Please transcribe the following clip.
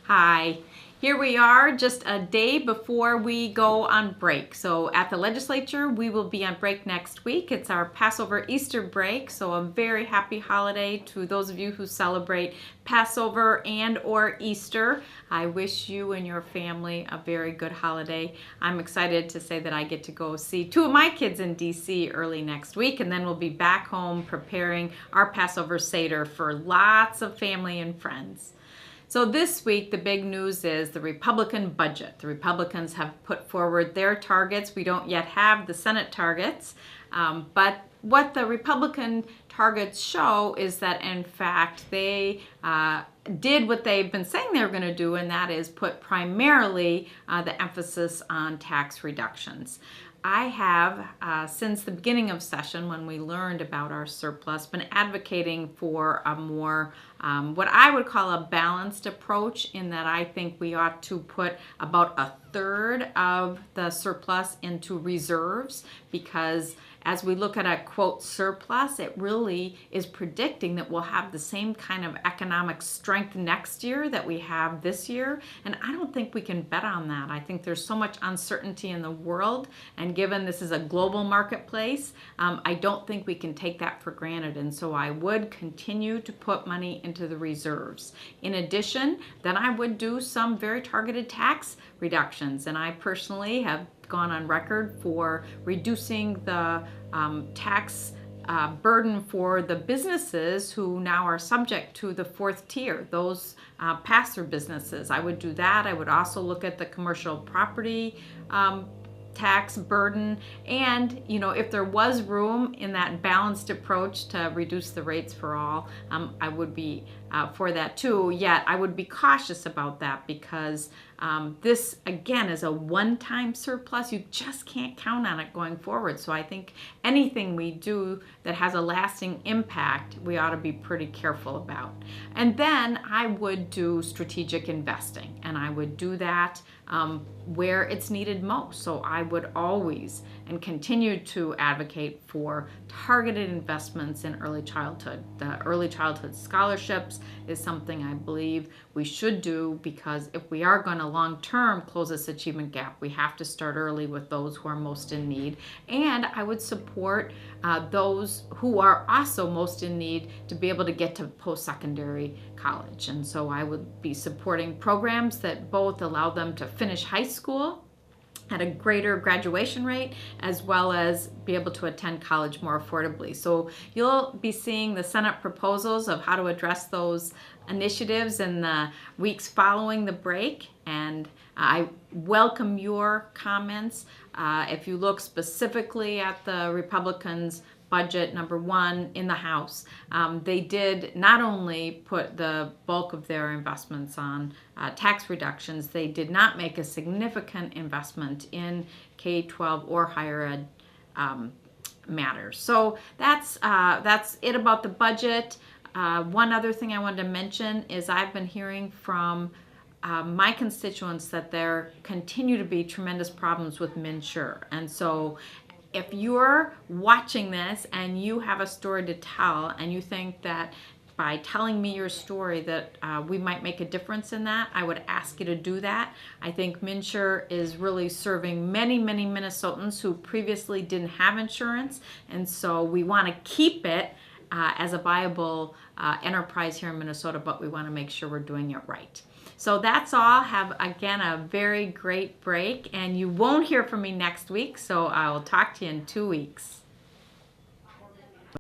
Hi, here we are just a day before we go on break. So at the legislature, we will be on break next week. It's our Passover Easter break, so a very happy holiday to those of you who celebrate Passover and or Easter. I wish you and your family a very good holiday. I'm excited to say that I get to go see two of my kids in DC early next week, and then we'll be back home preparing our Passover Seder for lots of family and friends. So this week, the big news is the Republican budget. The Republicans have put forward their targets. We don't yet have the Senate targets, but what the Republican targets show is that, in fact, they did what they've been saying they were going to do, and that is put primarily the emphasis on tax reductions. I have, since the beginning of session, when we learned about our surplus, been advocating for a more, what I would call a balanced approach, in that I think we ought to put about a third of the surplus into reserves, because as we look at a quote surplus, it really is predicting that we'll have the same kind of economic strength next year that we have this year. And I don't think we can bet on that. I think there's so much uncertainty in the world. And given this is a global marketplace, I don't think we can take that for granted. And so I would continue to put money into the reserves. In addition, then I would do some very targeted tax reductions. And I personally have gone on record for reducing the tax burden for the businesses who now are subject to the fourth tier, those pass-through businesses. I would do that. I would also look at the commercial property tax burden, and if there was room in that balanced approach to reduce the rates for all, I would be for that too. Yet I would be cautious about that, because this again is a one-time surplus. You just can't count on it going forward. So I think anything we do that has a lasting impact, we ought to be pretty careful about. And then I would do strategic investing, and I would do that where it's needed most. So I would always and continue to advocate for targeted investments in early childhood. The early childhood scholarships is something I believe we should do, because if we are going to long-term close this achievement gap, we have to start early with those who are most in need. And I would support those who are also most in need to be able to get to post-secondary college. And so I would be supporting programs that both allow them to finish high school at a greater graduation rate, as well as be able to attend college more affordably. So you'll be seeing the Senate proposals of how to address those initiatives in the weeks following the break, and I welcome your comments. If you look specifically at the Republicans' budget number one in the House, they did not only put the bulk of their investments on tax reductions, they did not make a significant investment in K-12 or higher ed matters. So that's it about the budget. One other thing I wanted to mention is I've been hearing from my constituents that there continue to be tremendous problems with MNsure. And so if you're watching this and you have a story to tell, and you think that by telling me your story that we might make a difference in that, I would ask you to do that. I think MNsure is really serving many, many Minnesotans who previously didn't have insurance, and so we want to keep it as a viable enterprise here in Minnesota, but we want to make sure we're doing it right. So that's all. Have, again, a very great break, and you won't hear from me next week, so I'll talk to you in 2 weeks.